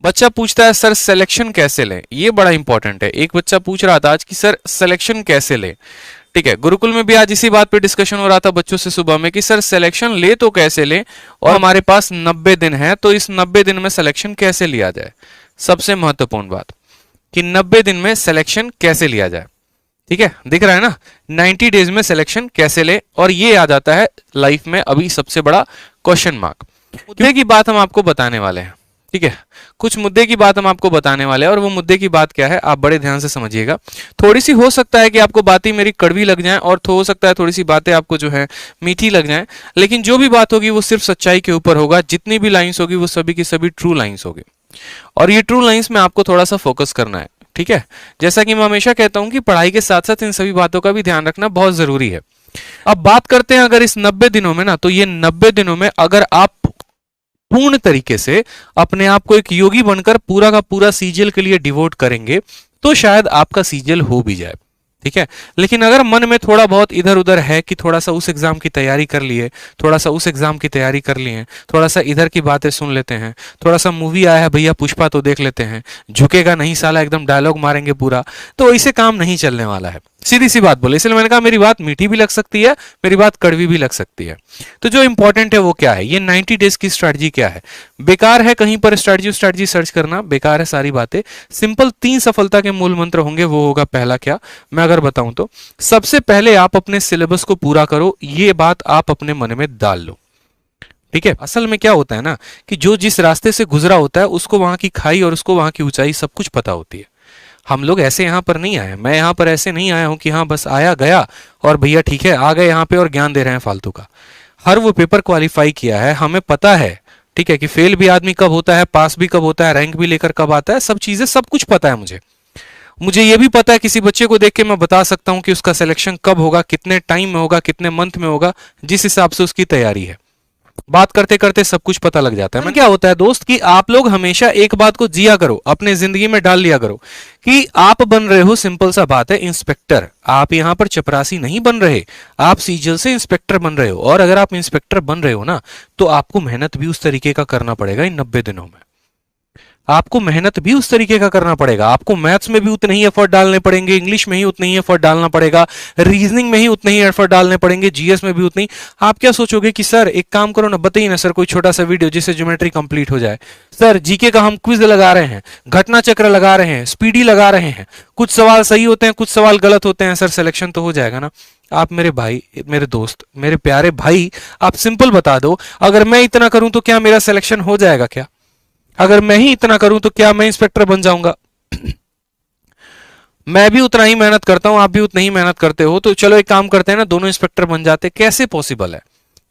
बच्चा पूछता है सर सिलेक्शन कैसे लें, ये बड़ा इंपॉर्टेंट है। एक बच्चा पूछ रहा था आज कि सर सिलेक्शन कैसे लें। ठीक है, गुरुकुल में भी आज इसी बात पे डिस्कशन हो रहा था बच्चों से सुबह में कि सर सिलेक्शन ले तो कैसे लें, और हमारे पास 90 दिन है, तो इस 90 दिन में सिलेक्शन कैसे लिया जाए। सबसे महत्वपूर्ण बात कि 90 दिन में सिलेक्शन कैसे लिया जाए। ठीक है, दिख रहा है ना, 90 डेज में सिलेक्शन कैसे ले, और ये आ जाता है लाइफ में अभी सबसे बड़ा क्वेश्चन मार्क। मुद्दे की बात हम आपको बताने वाले हैं। ठीक है, कुछ मुद्दे की बात हम आपको बताने वाले हैं, और वो मुद्दे की बात क्या है आप बड़े ध्यान से समझिएगा। थोड़ी सी हो सकता है कि आपको बातें मेरी कड़वी लग जाएं, और हो सकता है थोड़ी सी बातें आपको जो है मीठी लग जाएं, लेकिन जो भी बात होगी वो सिर्फ सच्चाई के ऊपर होगा। जितनी भी लाइंस होगी वो सभी की सभी ट्रू लाइंस होगी, और ये ट्रू लाइंस में आपको थोड़ा सा फोकस करना है। ठीक है, जैसा कि मैं हमेशा कहता हूं कि पढ़ाई के साथ साथ इन सभी बातों का भी ध्यान रखना बहुत जरूरी है। अब बात करते हैं अगर इस 90 दिनों में ना, तो ये 90 दिनों में अगर आप पूर्ण तरीके से अपने आप को एक योगी बनकर पूरा का पूरा सीजीएल के लिए डिवोट करेंगे तो शायद आपका सीजीएल हो भी जाए। ठीक है, लेकिन अगर मन में थोड़ा बहुत इधर उधर है कि थोड़ा सा उस एग्जाम की तैयारी कर लिए, थोड़ा सा उस एग्जाम की तैयारी कर लिए, थोड़ा सा इधर की बातें सुन लेते हैं, थोड़ा सा मूवी आया है भैया पुष्पा तो देख लेते हैं, झुकेगा नहीं साला एकदम डायलॉग मारेंगे पूरा, तो ऐसे काम नहीं चलने वाला है। सीधी सी बात बोले, इसलिए मैंने कहा मेरी बात मीठी भी लग सकती है, मेरी बात कड़वी भी लग सकती है। तो जो इंपॉर्टेंट है वो क्या है, ये 90 डेज की स्ट्रैटेजी क्या है। बेकार है कहीं पर स्ट्रैटेजी सर्च करना, बेकार है सारी बातें। सिंपल 3 सफलता के मूल मंत्र होंगे, वो होगा पहला क्या, मैं अगर बताऊं तो सबसे पहले आप अपने सिलेबस को पूरा करो, ये बात आप अपने मन में डाल लो। ठीक है, असल में क्या होता है ना कि जो जिस रास्ते से गुजरा होता है उसको वहां की खाई और उसको वहां की ऊंचाई सब कुछ पता होती है। हम लोग ऐसे यहाँ पर नहीं आए, मैं यहाँ पर ऐसे नहीं आया हूं कि हाँ बस आया गया और भैया ठीक है आ गए यहाँ पे और ज्ञान दे रहे हैं फालतू का। हर वो पेपर क्वालिफाई किया है, हमें पता है ठीक है कि फेल भी आदमी कब होता है, पास भी कब होता है, रैंक भी लेकर कब आता है, सब चीजें सब कुछ पता है मुझे ये भी पता है किसी बच्चे को देख के मैं बता सकता हूं कि उसका सिलेक्शन कब होगा, कितने टाइम में होगा, कितने मंथ में होगा, जिस हिसाब से उसकी तैयारी है। बात करते करते सब कुछ पता लग जाता है। क्या होता है दोस्त कि आप लोग हमेशा एक बात को जिया करो, अपने जिंदगी में डाल लिया करो कि आप बन रहे हो, सिंपल सा बात है, इंस्पेक्टर। आप यहां पर चपरासी नहीं बन रहे, आप सीजीएल से इंस्पेक्टर बन रहे हो। और अगर आप इंस्पेक्टर बन रहे हो ना तो आपको मेहनत भी उस तरीके का करना पड़ेगा। इन 90 दिनों में आपको मेहनत भी उस तरीके का करना पड़ेगा। आपको मैथ्स में भी उतने ही एफर्ट डालने पड़ेंगे, इंग्लिश में ही उतने ही एफर्ट डालना पड़ेगा, रीजनिंग में ही उतने ही एफर्ट डालने पड़ेंगे, जीएस में भी उतनी। आप क्या सोचोगे कि सर एक काम करो ना, बताइए ना सर कोई छोटा सा वीडियो जिससे ज्योमेट्री कंप्लीट हो जाए। सर जीके का हम क्विज लगा रहे हैं, घटना चक्र लगा रहे हैं, स्पीडी लगा रहे हैं, कुछ सवाल सही होते हैं कुछ सवाल गलत होते हैं, सर सिलेक्शन तो हो जाएगा ना। आप मेरे भाई, मेरे दोस्त, मेरे प्यारे भाई, आप सिंपल बता दो, अगर मैं इतना करूं तो क्या मेरा सिलेक्शन हो जाएगा क्या? अगर मैं ही इतना करूं तो क्या मैं इंस्पेक्टर बन जाऊंगा? मैं भी उतना ही मेहनत करता हूं, आप भी उतना ही मेहनत करते हो, तो चलो एक काम करते हैं ना, दोनों इंस्पेक्टर बन जाते। कैसे पॉसिबल है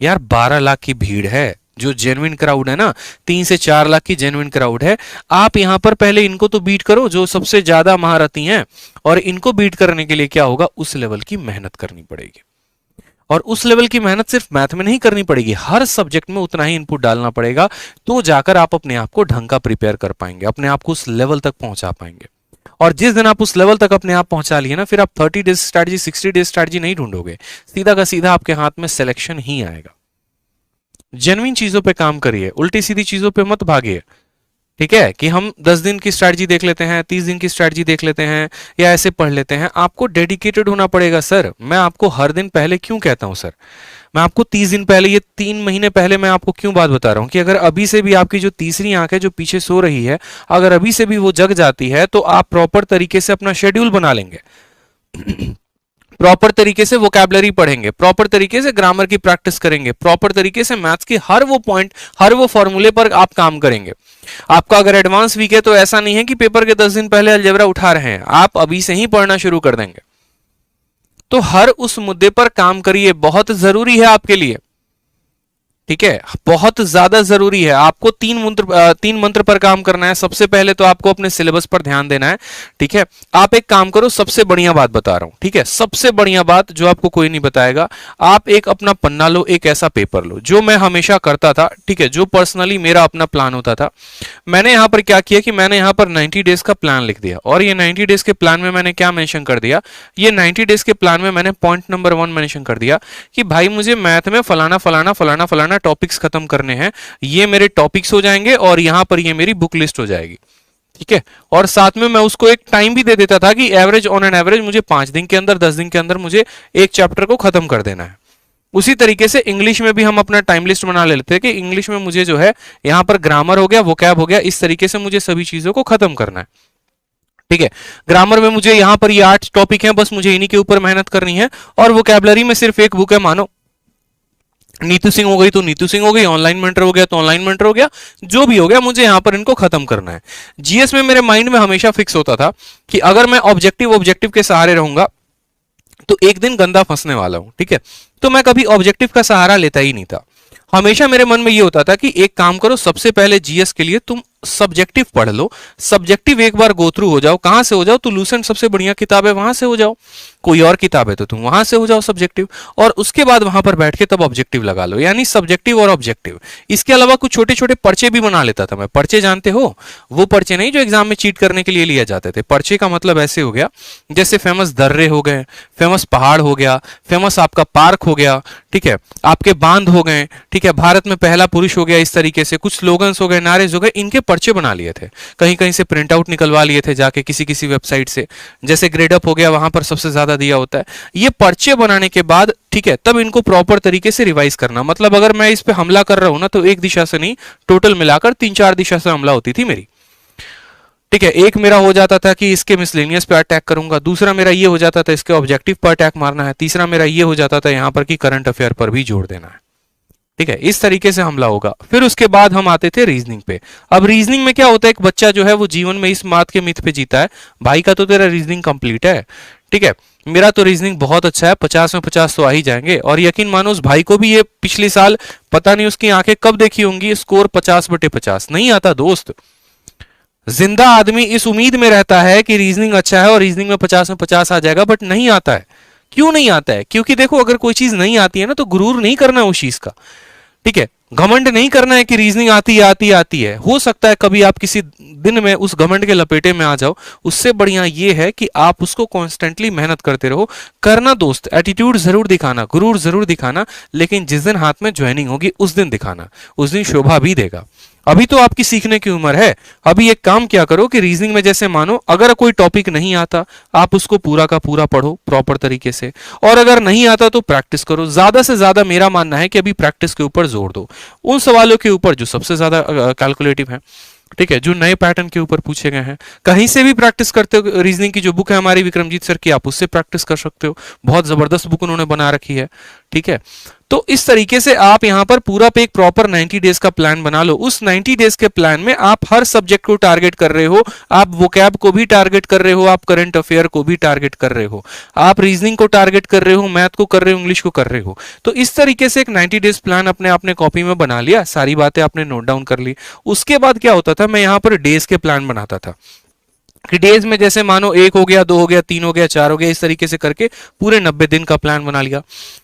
यार? 12 लाख की भीड़ है, जो जेन्युइन क्राउड है ना, 3 से 4 लाख की जेन्युइन क्राउड है। आप यहां पर पहले इनको तो बीट करो जो सबसे ज्यादा महारथी हैं, और इनको बीट करने के लिए क्या होगा, उस लेवल की मेहनत करनी पड़ेगी। और उस लेवल की मेहनत सिर्फ मैथ में नहीं करनी पड़ेगी, हर सब्जेक्ट में उतना ही इनपुट डालना पड़ेगा, तो जाकर आप अपने आप को ढंग का प्रिपेयर कर पाएंगे, अपने आप को उस लेवल तक पहुंचा पाएंगे। और जिस दिन आप उस लेवल तक अपने आप पहुंचा लिए ना, फिर आप 30 डेज स्ट्रैटेजी 60 डेज स्ट्रैटेजी नहीं ढूंढोगे, सीधा का सीधा आपके हाथ में सिलेक्शन ही आएगा। जेन्युइन चीजों पे काम करिए, उल्टी सीधी चीजों पे मत भागिए। ठीक है कि हम 10 दिन की स्ट्रैटेजी देख लेते हैं, 30 दिन की स्ट्रैटेजी देख लेते हैं, या ऐसे पढ़ लेते हैं। आपको डेडिकेटेड होना पड़ेगा। सर मैं आपको हर दिन पहले क्यों कहता हूं, सर मैं आपको 30 दिन पहले, ये 3 महीने पहले मैं आपको क्यों बात बता रहा हूं कि अगर अभी से भी आपकी जो तीसरी आंख है जो पीछे सो रही है, अगर अभी से भी वो जग जाती है तो आप प्रॉपर तरीके से अपना शेड्यूल बना लेंगे, प्रॉपर तरीके से वोकैबुलरी पढ़ेंगे, प्रॉपर तरीके से ग्रामर की प्रैक्टिस करेंगे, प्रॉपर तरीके से मैथ्स के हर वो पॉइंट, हर वो फॉर्मूले पर आप काम करेंगे। आपका अगर एडवांस वीक है तो ऐसा नहीं है कि पेपर के 10 दिन पहले अलजेब्रा उठा रहे हैं, आप अभी से ही पढ़ना शुरू कर देंगे। तो हर उस मुद्दे पर काम करिए, बहुत जरूरी है आपके लिए। ठीक है, बहुत ज्यादा जरूरी है। आपको 3 मंत्र पर काम करना है। सबसे पहले तो आपको अपने सिलेबस पर ध्यान देना है। ठीक है, आप एक काम करो, सबसे बढ़िया बात बता रहा हूं, ठीक है, सबसे बढ़िया बात जो आपको कोई नहीं बताएगा, आप एक अपना पन्ना लो, एक ऐसा पेपर लो जो मैं हमेशा करता था। ठीक है, जो पर्सनली मेरा अपना प्लान होता था। मैंने यहां पर क्या किया कि मैंने यहां पर 90 डेज का प्लान लिख दिया, और ये 90 डेज के प्लान में मैंने क्या मेंशन कर दिया, ये 90 डेज के प्लान में मैंने पॉइंट नंबर 1 मेंशन कर दिया कि भाई मुझे मैथ में फलाना फलाना फलाना फलाना टॉपिक्स खत्म करने हैं, ये मेरे टॉपिक्स हो जाएंगे और यहां पर ये मेरी बुक लिस्ट हो जाएगी। ठीक है, और साथ में मैं उसको एक टाइम भी दे देता था कि एवरेज ऑन एन एवरेज मुझे 5 दिन के अंदर 10 दिन के अंदर मुझे एक चैप्टर को खत्म कर देना है। उसी तरीके से इंग्लिश में भी हम अपना टाइम लिस्ट बना लेते हैं कि इंग्लिश में मुझे जो है यहां पर ग्रामर हो गया, वोकैब हो गया, इस तरीके से मुझे सभी चीजों को खत्म करना है। ठीक है, ग्रामर में मुझे यहां पर ये 8 टॉपिक हैं, बस मुझे इन्हीं के ऊपर मेहनत करनी है। और वोकैबलरी में सिर्फ एक बुक है, मानो नीतू सिंह हो गई तो नीतू सिंह हो गई, ऑनलाइन मेंटर हो गया तो ऑनलाइन मेंटर हो गया, जो भी हो गया मुझे यहां पर इनको खत्म करना है। जीएस में मेरे माइंड में हमेशा फिक्स होता था कि अगर मैं ऑब्जेक्टिव के सहारे रहूंगा तो एक दिन गंदा फंसने वाला हूं। ठीक है, तो मैं कभी ऑब्जेक्टिव का सहारा लेता ही नहीं था। हमेशा मेरे मन में ये होता था कि एक काम करो, सबसे पहले जीएस के लिए तुम सब्जेक्टिव पढ़ लो, सब्जेक्टिव एक बार गो थ्रू हो जाओ। कहां से हो जाओ? तो लूसेंट सबसे बढ़िया किताब है, वहां से हो जाओ। कोई और किताब है तो तुम वहां से हो जाओ सब्जेक्टिव, और उसके बाद वहां पर बैठ के तब ऑब्जेक्टिव लगा लो, यानी सब्जेक्टिव और ऑब्जेक्टिव। इसके अलावा कुछ छोटे छोटे पर्चे भी बना लेता था मैं। पर्चे जानते हो? वो पर्चे नहीं जो एग्जाम में चीट करने के लिए लिए जाते थे। पर्चे का मतलब ऐसे हो गया जैसे फेमस दर्रे हो गए, फेमस पहाड़ हो गया, फेमस आपका पार्क हो गया, ठीक है, आपके बांध हो गए, ठीक है, भारत में पहला पुरुष हो गया, इस तरीके से कुछ स्लोगन्स हो गए, नारेज हो गए, इनके पर्चे बना लिए थे। कहीं कहीं से प्रिंट आउट निकलवा लिए थे जाके किसी किसी वेबसाइट से, जैसे ग्रेड अप हो गया, वहां पर सबसे ज्यादा दिया होता है। ये पर्चे बनाने के बाद, ठीक है, तब इनको प्रॉपर तरीके से रिवाइज करना। मतलब अगर मैं इस पे हमला कर रहा हूं ना तो एक दिशा से नहीं, टोटल मिलाकर 3-4 दिशा से हमला होती थी मेरी। ठीक है, एक मेरा हो जाता था कि इसके मिसलेनियस पे अटैक करूंगा, दूसरा मेरा ये हो जाता था इसके ऑब्जेक्टिव पर अटैक मारना है, तीसरा मेरा ये हो जाता था यहां पर कि करंट अफेयर पर भी जोड़ देना है। ठीक है, इस तरीके से हमला होगा। फिर उसके बाद हम आते थे रीजनिंग पे। अब रीजनिंग में क्या होता है, एक बच्चा जो है वो जीवन में इस बात के मिथ पे जीता है, भाई का तो तेरा रीजनिंग कंप्लीट है, ठीक है, मेरा तो रीजनिंग बहुत अच्छा है, 50 में 50 तो आ ही जाएंगे। और यकीन मानो उस भाई को भी ये पिछले साल पता नहीं उसकी आंखें कब देखी होंगी, स्कोर 50/50 नहीं आता दोस्त। जिंदा आदमी इस उम्मीद में रहता है कि रीजनिंग अच्छा है और रीजनिंग में 50 में 50 आ जाएगा, बट नहीं आता है। क्यों नहीं आता है? क्योंकि देखो, अगर कोई चीज नहीं आती है ना तो गुरूर नहीं करना उस चीज का। ठीक है, घमंड नहीं करना है कि रीजनिंग आती है। हो सकता है कभी आप किसी दिन में उस घमंड के लपेटे में आ जाओ, उससे बढ़िया ये है कि आप उसको कॉन्स्टेंटली मेहनत करते रहो। करना दोस्त, एटीट्यूड जरूर दिखाना, गुरूर जरूर दिखाना, लेकिन जिस दिन हाथ में ज्वाइनिंग होगी उस दिन दिखाना, उस दिन शोभा भी देगा। अभी तो आपकी सीखने की उम्र है। अभी एक काम क्या करो कि रीजनिंग में जैसे मानो अगर कोई टॉपिक नहीं आता, आप उसको पूरा का पूरा पढ़ो प्रॉपर तरीके से, और अगर नहीं आता तो प्रैक्टिस करो। ज्यादा से ज्यादा मेरा मानना है कि अभी प्रैक्टिस के ऊपर जोर दो, उन सवालों के ऊपर जो सबसे ज्यादा कैलकुलेटिव है, ठीक है, जो नए पैटर्न के ऊपर पूछे गए हैं। कहीं से भी प्रैक्टिस करते हो। रीजनिंग की जो बुक है हमारी विक्रमजीत सर की, आप उससे प्रैक्टिस कर सकते हो, बहुत जबरदस्त बुक उन्होंने बना रखी है। ठीक है, तो इस तरीके से आप यहां पर पूरा पे एक प्रॉपर 90 डेज का प्लान बना लो। उस 90 डेज के प्लान में आप हर सब्जेक्ट को टारगेट कर रहे हो, आप वोकैब को भी टारगेट कर रहे हो, आप करंट अफेयर को भी टारगेट कर रहे हो, आप रीजनिंग को टारगेट कर रहे हो, मैथ को कर रहे हो, इंग्लिश को कर रहे हो। तो इस तरीके से एक 90 डेज प्लान अपने आपने कॉपी में बना लिया, सारी बातें आपने नोट डाउन कर ली। उसके बाद क्या होता था, मैं यहां पर डेज के प्लान बनाता था कि डेज में जैसे मानो 1 हो गया, 2 हो गया, 3 हो गया, 4 हो गया, इस तरीके से करके पूरे 90 दिन का प्लान बना लिया।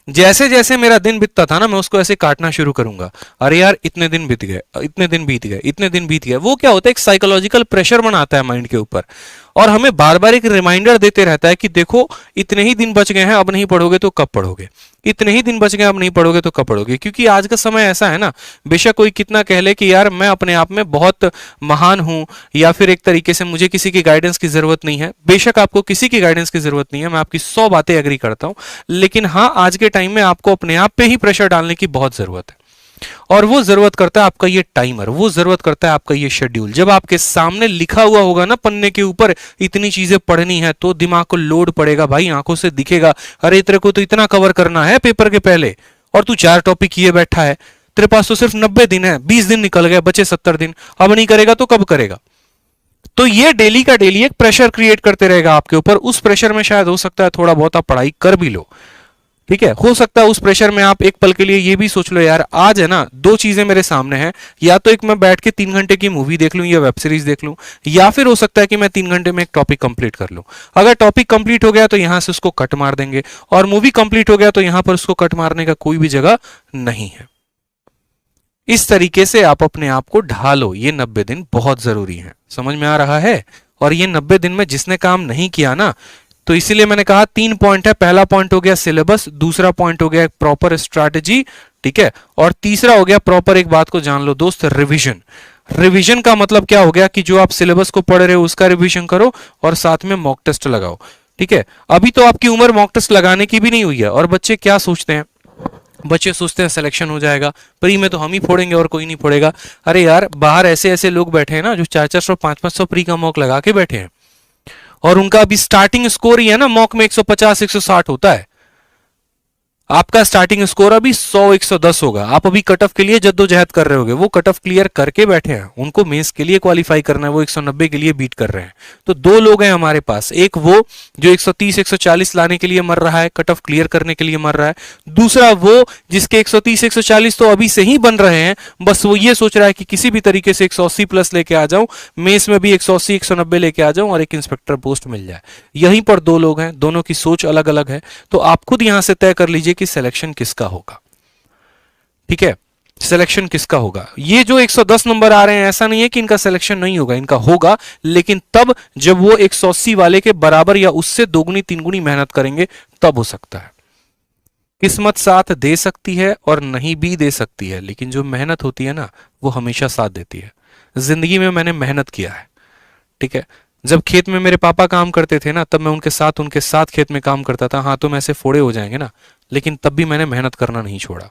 जैसे जैसे मेरा दिन बीतता था ना, मैं उसको ऐसे काटना शुरू करूंगा। अरे यार, इतने दिन बीत गए, इतने दिन बीत गए, इतने दिन बीत गए। वो क्या होता है, एक साइकोलॉजिकल प्रेशर बनाता है माइंड के ऊपर, और हमें बार बार एक रिमाइंडर देते रहता है कि देखो इतने ही दिन बच गए हैं, अब नहीं पढ़ोगे तो कब पढ़ोगे, इतने ही दिन बच गए, अब नहीं पढ़ोगे तो कब पढ़ोगे। क्योंकि आज का समय ऐसा है ना, बेशक कोई कितना कह ले कि यार मैं अपने आप में बहुत महान हूं, या फिर एक तरीके से मुझे किसी की गाइडेंस की जरूरत नहीं है। बेशक आपको किसी की गाइडेंस की जरूरत नहीं है, मैं आपकी 100 बातें एग्री करता हूं, लेकिन हाँ, आज के टाइम में आपको अपने आप पे ही प्रेशर डालने की बहुत जरूरत है। और वो जरूरत करता है आपका ये टाइमर, वो जरूरत करता है आपका ये शेड्यूल। जब आपके सामने लिखा हुआ होगा ना पन्ने के ऊपर, इतनी चीजें पढ़नी है, तो दिमाग को लोड पड़ेगा भाई, आंखों से दिखेगा, अरे तेरे को तो इतना कवर करना है पेपर के पहले, और तू 4 टॉपिक किए बैठा है, तेरे पास तो सिर्फ 90 दिन है, 20 दिन निकल गए, बचे 70 दिन, अब नहीं करेगा तो कब करेगा। तो ये डेली का डेली एक प्रेशर क्रिएट करते रहेगा आपके ऊपर। उस प्रेशर में शायद हो सकता है थोड़ा बहुत आप पढ़ाई कर भी लो, ठीक है, हो सकता है उस प्रेशर में आप एक पल के लिए ये भी सोच लो, यार आज है ना 2 चीजें मेरे सामने हैं, या तो एक मैं बैठ के 3 घंटे की मूवी देख लूं या वेब सीरीज देख लूं, या फिर हो सकता है कि मैं 3 घंटे में एक टॉपिक कंप्लीट कर लूं। अगर टॉपिक कंप्लीट हो गया तो यहां से उसको कट मार देंगे, और मूवी कंप्लीट हो गया तो यहां पर उसको कट मारने का कोई भी जगह नहीं है। इस तरीके से आप अपने आप को ढालो। ये 90 दिन बहुत जरूरी है, समझ में आ रहा है? और ये 90 दिन में जिसने काम नहीं किया ना, तो इसीलिए मैंने कहा 3 पॉइंट है। पहला पॉइंट हो गया सिलेबस, दूसरा पॉइंट हो गया प्रॉपर स्ट्रैटेजी, ठीक है। और तीसरा हो गया प्रॉपर, एक बात को जान लो दोस्त, रिवीजन। रिवीजन का मतलब क्या हो गया कि जो आप सिलेबस को पढ़ रहे हो उसका रिवीजन करो और साथ में मॉक टेस्ट लगाओ, ठीक है। अभी तो आपकी उम्र मॉक टेस्ट लगाने की भी नहीं हुई है। और बच्चे क्या सोचते हैं, बच्चे सोचते हैं सिलेक्शन हो जाएगा, प्री में तो हम ही फोड़ेंगे और कोई नहीं फोड़ेगा। अरे यार, बाहर ऐसे ऐसे लोग बैठे हैं ना जो 400 500 प्री का मॉक लगा के बैठे हैं, और उनका अभी स्टार्टिंग स्कोर ही है ना मॉक में 150 160 होता है। आपका स्टार्टिंग स्कोर अभी 100 110 होगा। आप अभी कट ऑफ के लिए जद्दोजहद कर रहे होगे, वो कट ऑफ क्लियर करके बैठे हैं, उनको मेंस के लिए क्वालिफाई करना है, वो 190 के लिए बीट कर रहे हैं। तो दो लोग हैं हमारे पास, एक वो जो 130 140 लाने के लिए मर रहा है, कट ऑफ क्लियर करने के लिए मर रहा है, दूसरा वो जिसके 130 140 तो अभी से ही बन रहे हैं, बस वो ये सोच रहा है कि किसी भी तरीके से 180 प्लस लेके आ जाऊं, मेंस में भी 180 190 लेके आ जाऊं और एक इंस्पेक्टर पोस्ट मिल जाए। यहीं पर दो लोग हैं, दोनों की सोच अलग अलग है। तो आप खुद यहां से तय कर लीजिए कि सिलेक्शन किसका होगा, ठीक है। सिलेक्शन किसका होगा। ये जो 110 नंबर आ रहे हैं, ऐसा नहीं है कि इनका सिलेक्शन नहीं होगा, इनका होगा, लेकिन तब जब वो 180 वाले के बराबर या उससे दोगुनी तीन गुनी मेहनत करेंगे तब हो सकता है। किस्मत साथ दे सकती है और नहीं भी दे सकती है, लेकिन जो मेहनत होती है ना वो हमेशा साथ देती है। जिंदगी में मैंने मेहनत किया है, ठीक है। जब खेत में मेरे पापा काम करते थे ना, तब मैं उनके साथ खेत में काम करता था। हाँ, तो ऐसे फोड़े हो जाएंगे ना, लेकिन तब भी मैंने मेहनत करना नहीं छोड़ा।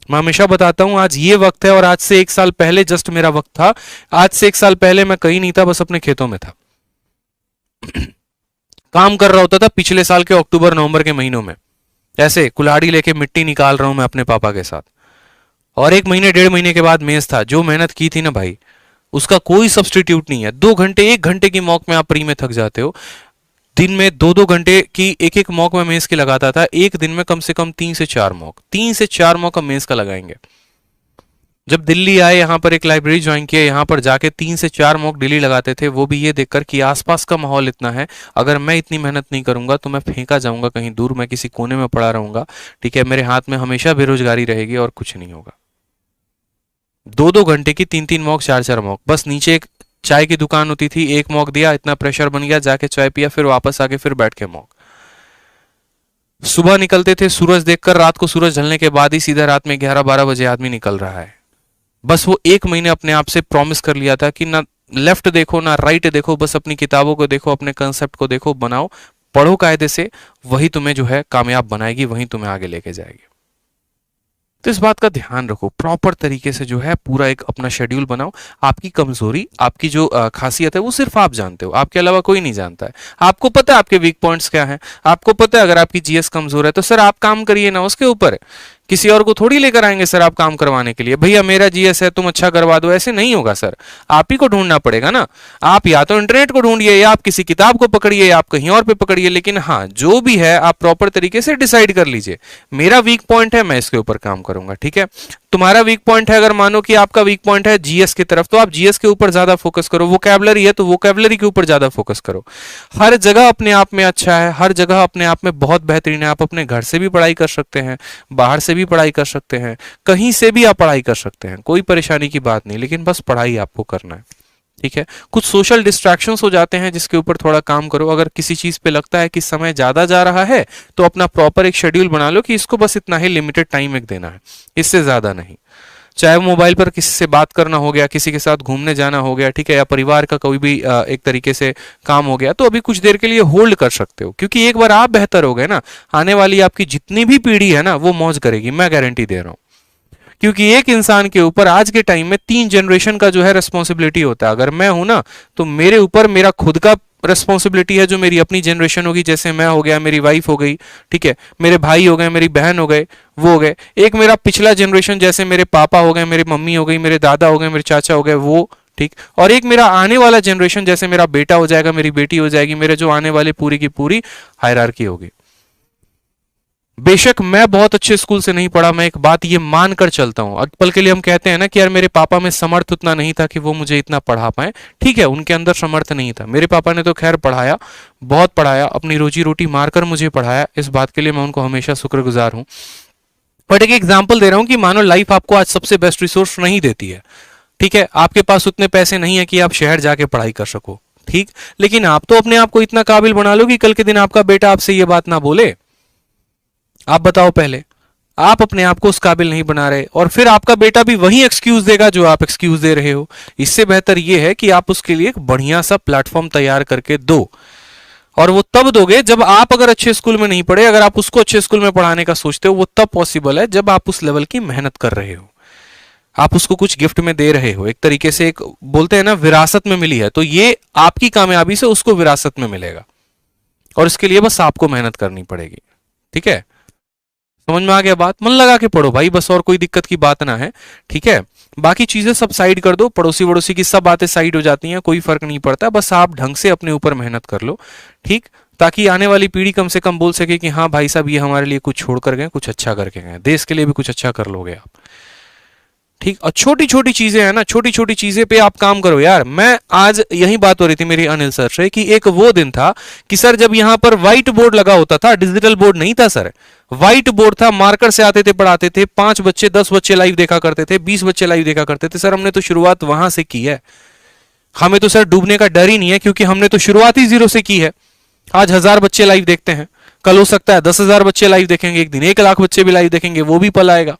मैं हमेशा बताता हूं, आज ये वक्त है और आज से 1 साल पहले जस्ट मेरा वक्त था। आज से 1 साल पहले मैं कहीं नहीं था, बस अपने खेतों में था। काम कर रहा होता था पिछले साल के अक्टूबर नवंबर के महीनों में, ऐसे कुल्हाड़ी लेके मिट्टी निकाल रहा हूं मैं अपने पापा के साथ। और 1 महीने 1.5 महीने के बाद मेंस था। जो मेहनत की थी ना भाई, उसका कोई सब्सटीट्यूट नहीं है। 2 घंटे 1 घंटे की मॉक में आप प्री में थक जाते हो। दिन में 2-2 घंटे की एक मॉक में मेंस की लगाता था। एक दिन में कम से कम 3 से 4 मॉक हम मेंस का लगाएंगे। जब दिल्ली आए, यहां पर एक लाइब्रेरी ज्वाइन किया, यहां पर जाके 3 से 4 मॉक डेली लगाते थे। वो भी ये देखकर कि आसपास का माहौल इतना है, अगर मैं इतनी मेहनत नहीं करूंगा तो मैं फेंका जाऊंगा कहीं दूर, मैं किसी कोने में पड़ा रहूंगा, ठीक है। मेरे हाथ में हमेशा बेरोजगारी रहेगी और कुछ नहीं होगा। 2-2 घंटे की 3-3 मॉक 4-4 मॉक। बस नीचे एक चाय की दुकान होती थी, एक मॉक दिया, इतना प्रेशर बन गया, जाके चाय पिया, फिर वापस आके फिर बैठ के मॉक। सुबह निकलते थे सूरज देखकर, रात को सूरज ढलने के बाद ही सीधा रात में 11-12 बजे आदमी निकल रहा है। बस वो 1 महीने अपने आप से प्रॉमिस कर लिया था कि ना लेफ्ट देखो ना राइट देखो, बस अपनी किताबों को देखो, अपने कंसेप्ट को देखो, बनाओ, पढ़ो कायदे से, वही तुम्हें जो है कामयाब बनाएगी, वही तुम्हें आगे लेके जाएगी। तो इस बात का ध्यान रखो, प्रॉपर तरीके से जो है पूरा एक अपना शेड्यूल बनाओ। आपकी कमजोरी, आपकी जो खासियत है वो सिर्फ आप जानते हो, आपके अलावा कोई नहीं जानता है। आपको पता है आपके वीक पॉइंट्स क्या हैं, आपको पता है अगर आपकी जीएस कमजोर है तो सर आप काम करिए ना उसके ऊपर। किसी और को थोड़ी लेकर आएंगे सर आप काम करवाने के लिए, भैया मेरा जीएस है तुम अच्छा करवा दो, ऐसे नहीं होगा सर। आप ही को ढूंढना पड़ेगा ना। आप या तो इंटरनेट को ढूंढिए, या आप किसी किताब को पकड़िए, या आप कहीं और पे पकड़िए, लेकिन हाँ जो भी है आप प्रॉपर तरीके से डिसाइड कर लीजिए, मेरा वीक पॉइंट है मैं इसके ऊपर काम करूंगा, ठीक है। तुम्हारा वीक पॉइंट है, अगर मानो कि आपका वीक पॉइंट है जीएस की तरफ, तो आप जीएस के ऊपर ज्यादा फोकस करो। वोकैबुलरी है तो वोकैबुलरी के ऊपर ज्यादा फोकस करो। हर जगह अपने आप में अच्छा है, हर जगह अपने आप में बहुत बेहतरीन है। आप अपने घर से भी पढ़ाई कर सकते हैं, बाहर से भी पढ़ाई कर सकते हैं, कहीं से भी आप पढ़ाई कर सकते हैं, कोई परेशानी की बात नहीं, लेकिन बस पढ़ाई आपको करना है, ठीक है। कुछ सोशल डिस्ट्रैक्शंस हो जाते हैं जिसके ऊपर थोड़ा काम करो। अगर किसी चीज पे लगता है कि समय ज्यादा जा रहा है तो अपना प्रॉपर एक शेड्यूल बना लो कि इसको बस इतना ही लिमिटेड टाइम एक देना है, इससे ज्यादा नहीं। चाहे वो मोबाइल पर किसी से बात करना हो गया, किसी के साथ घूमने जाना हो गया, ठीक है, या परिवार का कोई भी एक तरीके से काम हो गया, तो अभी कुछ देर के लिए होल्ड कर सकते हो, क्योंकि एक बार आप बेहतर हो गए ना, आने वाली आपकी जितनी भी पीढ़ी है ना वो मौज करेगी, मैं गारंटी दे रहा हूं। क्योंकि एक इंसान के ऊपर आज के टाइम में 3 जनरेशन का जो है रिस्पॉन्सिबिलिटी होता है। अगर मैं हूं ना तो मेरे ऊपर मेरा खुद का रिस्पॉन्सिबिलिटी है, जो मेरी अपनी जनरेशन होगी, जैसे मैं हो गया, मेरी वाइफ हो गई, ठीक है, मेरे भाई हो गए, मेरी बहन हो गए, वो हो गए। एक मेरा पिछला जनरेशन, जैसे मेरे पापा हो गए, मेरी मम्मी हो गई, मेरे दादा हो गए, मेरे चाचा हो गए, वो ठीक। और एक मेरा आने वाला जनरेशन, जैसे मेरा बेटा हो जाएगा, मेरी बेटी हो जाएगी, मेरे जो आने वाले पूरी की पूरी हायरार्की होगी। बेशक मैं बहुत अच्छे स्कूल से नहीं पढ़ा, मैं एक बात ये मानकर चलता हूं। पल के लिए हम कहते हैं ना कि यार मेरे पापा में समर्थ उतना नहीं था कि वो मुझे इतना पढ़ा पाए, ठीक है, उनके अंदर समर्थ नहीं था। मेरे पापा ने तो खैर पढ़ाया, बहुत पढ़ाया, अपनी रोजी रोटी मारकर मुझे पढ़ाया, इस बात के लिए मैं उनको हमेशा शुक्रगुजार हूं। बट एक एग्जाम्पल दे रहा हूं कि मानो लाइफ आपको आज सबसे बेस्ट रिसोर्स नहीं देती है, ठीक है, आपके पास उतने पैसे नहीं है कि आप शहर जाके पढ़ाई कर सको, ठीक, लेकिन आप तो अपने आप को इतना काबिल बना लो कि कल के दिन आपका बेटा आपसे ये बात ना बोले। आप बताओ पहले, आप अपने आप को उस काबिल नहीं बना रहे, और फिर आपका बेटा भी वही एक्सक्यूज देगा जो आप एक्सक्यूज दे रहे हो। इससे बेहतर यह है कि आप उसके लिए एक बढ़िया सा प्लेटफॉर्म तैयार करके दो, और वो तब दोगे जब आप अगर अच्छे स्कूल में नहीं पढ़े, अगर आप उसको अच्छे स्कूल में पढ़ाने का सोचते हो, वो तब पॉसिबल है जब आप उस लेवल की मेहनत कर रहे हो, आप उसको कुछ गिफ्ट में दे रहे हो, एक तरीके से एक बोलते हैं ना विरासत में मिली है, तो ये आपकी कामयाबी से उसको विरासत में मिलेगा, और इसके लिए बस आपको मेहनत करनी पड़ेगी। ठीक है, समझ में आ गया बात? मन लगा के पढ़ो भाई, बस और कोई दिक्कत की बात ना है। ठीक है, बाकी चीजें सब साइड कर दो, पड़ोसी वड़ोसी की सब बातें साइड हो जाती हैं, कोई फर्क नहीं पड़ता, बस आप ढंग से अपने ऊपर मेहनत कर लो। ठीक, ताकि आने वाली पीढ़ी कम से कम बोल सके कि हाँ भाई साहब ये हमारे लिए कुछ छोड़ कर गए, कुछ अच्छा करके गए, देश के लिए भी कुछ अच्छा कर लोगे आप। ठीक, और छोटी छोटी चीजें हैं ना, छोटी छोटी चीजें पे आप काम करो यार। मैं आज यही बात हो रही थी मेरी अनिल सर से कि एक वो दिन था कि सर जब यहां पर व्हाइट बोर्ड लगा होता था, डिजिटल बोर्ड नहीं था सर, व्हाइट बोर्ड था, मार्कर से आते थे पढ़ाते थे, 5 बच्चे 10 बच्चे लाइव देखा करते थे, 20 बच्चे लाइव देखा करते थे। सर हमने तो शुरुआत वहां से की है, हमें तो सर डूबने का डर ही नहीं है, क्योंकि हमने तो शुरुआत ही 0 से की है। आज 1000 बच्चे लाइव देखते हैं, कल हो सकता है 10,000 बच्चे लाइव देखेंगे, एक दिन 1 लाख बच्चे भी लाइव देखेंगे, वो भी पल आएगा।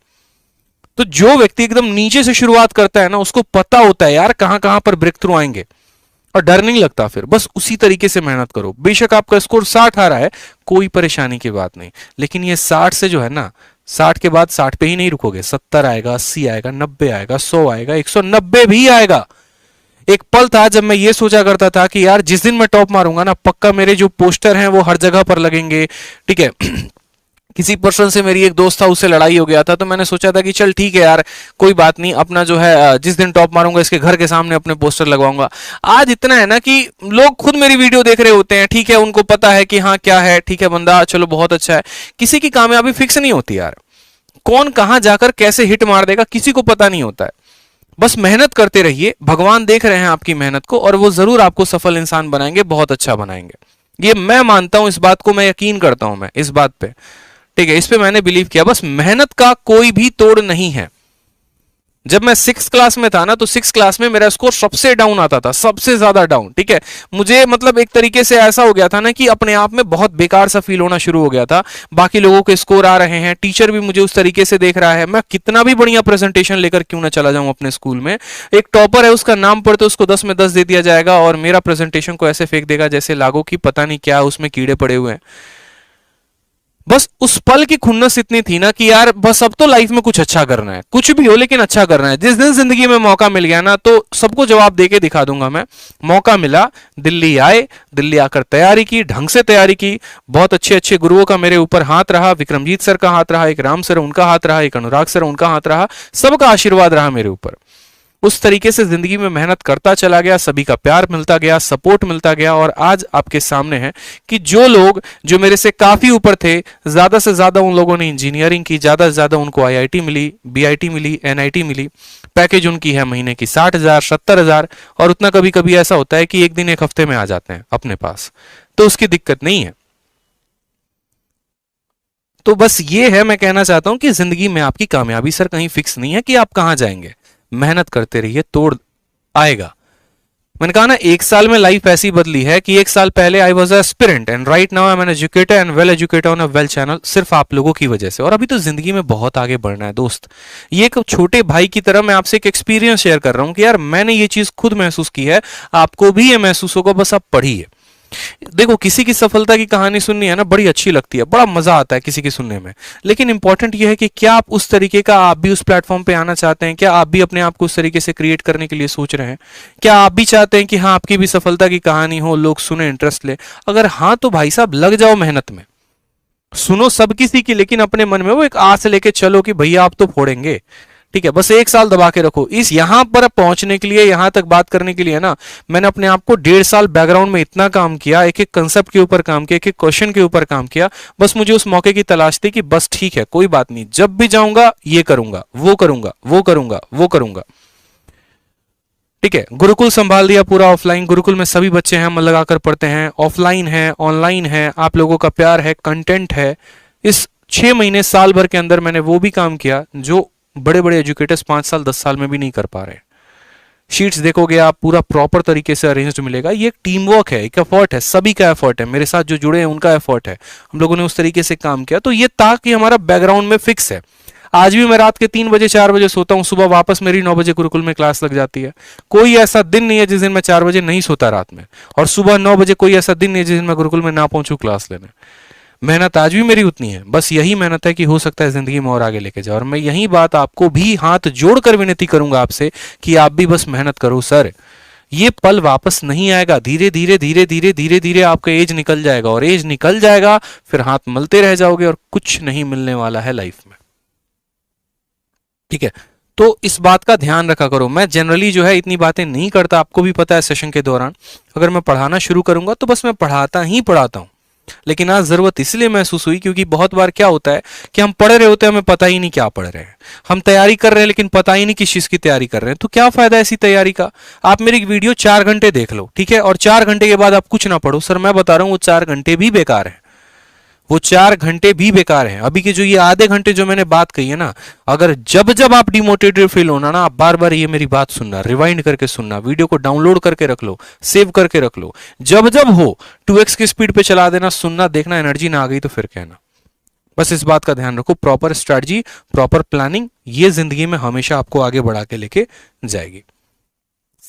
तो जो व्यक्ति एकदम नीचे से शुरुआत करता है ना, उसको पता होता है यार कहां कहां पर ब्रेक थ्रू आएंगे, और डर नहीं लगता। फिर बस उसी तरीके से मेहनत करो। बेशक आपका स्कोर 60 आ रहा है, कोई परेशानी की बात नहीं, लेकिन ये 60 से जो है ना, 60 के बाद 60 पे ही नहीं रुकोगे, 70 आएगा, 80 आएगा, 90 आएगा, 100 आएगा, 190 भी आएगा। एक पल था जब मैं ये सोचा करता था कि यार जिस दिन मैं टॉप मारूंगा ना, पक्का मेरे जो पोस्टर हैं वो हर जगह पर लगेंगे। ठीक है, किसी पर्सन से मेरी एक दोस्त था, उससे लड़ाई हो गया था, तो मैंने सोचा था कि चल ठीक है यार कोई बात नहीं, अपना जो है जिस दिन टॉप मारूंगा इसके घर के सामने अपने पोस्टर लगवाऊंगा। आज इतना है ना कि लोग खुद मेरी वीडियो देख रहे होते हैं, ठीक है, उनको पता है कि हाँ क्या है, ठीक है बंदा चलो बहुत अच्छा है। किसी की कामयाबी फिक्स नहीं होती यार, कौन कहां जाकर कैसे हिट मार देगा किसी को पता नहीं होता है। बस मेहनत करते रहिए, भगवान देख रहे हैं आपकी मेहनत को, और वो जरूर आपको सफल इंसान बनाएंगे, बहुत अच्छा बनाएंगे। ये मैं मानता हूं, इस बात को मैं यकीन करता हूं, मैं इस बात पे, ठीक है, इस पे मैंने बिलीव किया। बस मेहनत का कोई भी तोड़ नहीं है। जब मैं 6th क्लास में था ना, तो 6th क्लास में मेरा स्कोर सबसे डाउन आता था, सबसे ज्यादा डाउन। ठीक है, मुझे मतलब एक तरीके से ऐसा हो गया था ना कि अपने आप में बहुत बेकार सा फील होना शुरू हो गया था। बाकी लोगों के स्कोर आ रहे हैं, टीचर भी मुझे उस तरीके से देख रहा है, मैं कितना भी बढ़िया प्रेजेंटेशन लेकर क्यों ना चला जाऊं अपने स्कूल में, एक टॉपर है उसका नाम पढ़ते उसको 10 में 10 दे दिया जाएगा, और मेरा प्रेजेंटेशन को ऐसे फेंक देगा जैसे लागो की पता नहीं क्या उसमें कीड़े पड़े हुए हैं। बस उस पल की खुन्नस इतनी थी ना कि यार बस अब तो लाइफ में कुछ अच्छा करना है, कुछ भी हो लेकिन अच्छा करना है। जिस दिन जिंदगी में मौका मिल गया ना, तो सबको जवाब देके दिखा दूंगा मैं। मौका मिला, दिल्ली आए, दिल्ली आकर तैयारी की, ढंग से तैयारी की, बहुत अच्छे अच्छे गुरुओं का मेरे ऊपर हाथ रहा, विक्रमजीत सर का हाथ रहा, एक राम सर उनका हाथ रहा, एक अनुराग सर उनका हाथ रहा, सबका आशीर्वाद रहा मेरे ऊपर। उस तरीके से जिंदगी में मेहनत करता चला गया, सभी का प्यार मिलता गया, सपोर्ट मिलता गया, और आज आपके सामने है कि जो लोग जो मेरे से काफी ऊपर थे, ज्यादा से ज्यादा उन लोगों ने इंजीनियरिंग की, ज्यादा से ज्यादा उनको आईआईटी मिली, बीआईटी मिली, एनआईटी मिली, पैकेज उनकी है महीने की 60,000 70,000, और उतना कभी कभी ऐसा होता है कि एक दिन एक हफ्ते में आ जाते हैं अपने पास, तो उसकी दिक्कत नहीं है। तो बस ये है, मैं कहना चाहता हूं कि जिंदगी में आपकी कामयाबी सर कहीं फिक्स नहीं है कि आप कहां जाएंगे, मेहनत करते रहिए, तोड़ आएगा। मैंने कहा ना, 1 साल में लाइफ ऐसी बदली है कि 1 साल पहले I was aspirant and right now I am an educator and well educated on a well channel, सिर्फ आप लोगों की वजह से। और अभी तो जिंदगी में बहुत आगे बढ़ना है दोस्त। ये एक छोटे भाई की तरह मैं आपसे एक एक्सपीरियंस शेयर कर रहा हूं कि यार मैंने ये चीज खुद महसूस की है, आपको भी ये महसूस होगा, बस आप पढ़िए। देखो, किसी की सफलता की कहानी सुननी है ना, बड़ी अच्छी लगती है, बड़ा मजा आता है किसी की सुनने में, लेकिन इंपॉर्टेंट यह है कि क्या आप उस तरीके का, आप भी उस प्लेटफॉर्म पे आना चाहते हैं? क्या आप भी अपने आप को उस तरीके से क्रिएट करने के लिए सोच रहे हैं? क्या आप भी चाहते हैं कि हाँ आपकी भी सफलता की कहानी हो, लोग सुने, इंटरेस्ट ले? अगर हाँ तो भाई साहब लग जाओ मेहनत में, सुनो सब किसी की, लेकिन अपने मन में वो एक आस लेके चलो कि भैया आप तो फोड़ेंगे। ठीक है, बस 1 साल दबा के रखो। इस यहां पर पहुंचने के लिए, यहां तक बात करने के लिए ना, मैंने अपने आप को 1.5 साल बैकग्राउंड में इतना काम किया, एक एक कंसेप्ट के ऊपर काम किया, एक एक क्वेश्चन के ऊपर काम किया। बस मुझे उस मौके की तलाश थी कि बस ठीक है कोई बात नहीं, जब भी जाऊंगा ये करूंगा, वो करूंगा, वो करूंगा, वो करूंगा। ठीक है, गुरुकुल संभाल दिया पूरा ऑफलाइन। गुरुकुल में सभी बच्चे हैं, मन लगाकर पढ़ते हैं, ऑफलाइन है, ऑनलाइन है, आप लोगों का प्यार है, कंटेंट है। इस 6 महीने साल भर के अंदर मैंने वो भी काम किया जो बड़े बड़े एजुकेटर्स 5 साल 10 साल में भी नहीं कर पा रहे। शीट्स देखोगे आप, पूरा प्रॉपर तरीके से अरेंज्ड मिलेगा। ये एक टीम वर्क है, एक एफर्ट है, सभी का एफर्ट है, मेरे साथ जो जुड़े हैं उनका एफर्ट है, हम लोगों ने उस तरीके से काम किया। तो ये ताकि हमारा बैकग्राउंड में फिक्स है। आज भी मैं रात के 3 बजे 4 बजे सोता हूं, सुबह वापस मेरी 9 बजे गुरुकुल में क्लास लग जाती है। कोई ऐसा दिन नहीं है जिस दिन मैं 4 बजे नहीं सोता रात में, और सुबह 9 बजे कोई ऐसा दिन नहीं है जिस दिन मैं गुरुकुल में ना पहुंचूं क्लास लेने। मेहनत आज भी मेरी उतनी है, बस यही मेहनत है कि हो सकता है जिंदगी में और आगे लेके जाओ। और मैं यही बात आपको भी हाथ जोड़कर विनती करूंगा आपसे कि आप भी बस मेहनत करो सर। ये पल वापस नहीं आएगा, धीरे धीरे धीरे धीरे धीरे धीरे आपका एज निकल जाएगा, और एज निकल जाएगा फिर हाथ मलते रह जाओगे और कुछ नहीं मिलने वाला है लाइफ में। ठीक है, तो इस बात का ध्यान रखा करो। मैं जनरली जो है इतनी बातें नहीं करता, आपको भी पता है। सेशन के दौरान अगर मैं पढ़ाना शुरू करूंगा तो बस मैं पढ़ाता ही पढ़ाता हूं। लेकिन आज जरूरत इसलिए महसूस हुई क्योंकि बहुत बार क्या होता है कि हम पढ़ रहे होते हैं, हमें पता ही नहीं क्या पढ़ रहे हैं। हम तैयारी कर रहे हैं लेकिन पता ही नहीं किस चीज की तैयारी कर रहे हैं। तो क्या फायदा ऐसी तैयारी का? आप मेरी वीडियो 4 घंटे देख लो, ठीक है, और 4 घंटे के बाद आप कुछ ना पढ़ो। सर मैं बता रहा हूं वो 4 घंटे भी बेकार है, वो 4 घंटे भी बेकार हैं। अभी के जो ये आधे घंटे जो मैंने बात कही है ना, अगर जब जब आप डिमोटिवेटेड फील होना ना, आप बार बार ये मेरी बात सुनना, रिवाइंड करके सुनना, वीडियो को डाउनलोड करके रख लो, सेव करके रख लो। जब जब हो 2x की स्पीड पे चला देना, सुनना, देखना, एनर्जी ना आ गई तो फिर कहना। बस इस बात का ध्यान रखो, प्रॉपर स्ट्रैटेजी, प्रॉपर प्लानिंग, ये जिंदगी में हमेशा आपको आगे बढ़ा के लेके जाएगी।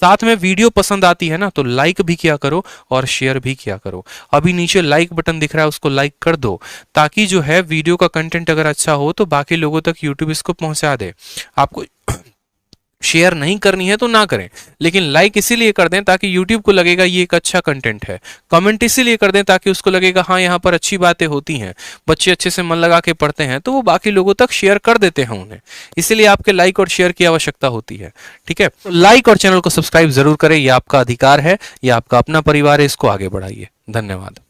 साथ में वीडियो पसंद आती है ना तो लाइक भी किया करो और शेयर भी किया करो। अभी नीचे लाइक बटन दिख रहा है, उसको लाइक कर दो, ताकि जो है वीडियो का कंटेंट अगर अच्छा हो तो बाकी लोगों तक यूट्यूब इसको पहुंचा दे। आपको शेयर नहीं करनी है तो ना करें, लेकिन लाइक इसीलिए कर दें ताकि यूट्यूब को लगेगा ये एक अच्छा कंटेंट है। कमेंट इसीलिए कर दें ताकि उसको लगेगा हाँ यहाँ पर अच्छी बातें होती हैं, बच्चे अच्छे से मन लगा के पढ़ते हैं, तो वो बाकी लोगों तक शेयर कर देते हैं उन्हें। इसीलिए आपके लाइक और शेयर की आवश्यकता होती है। ठीक है, तो लाइक और चैनल को सब्सक्राइब जरूर करें, ये आपका अधिकार है, ये आपका अपना परिवार है, इसको आगे बढ़ाइए। धन्यवाद।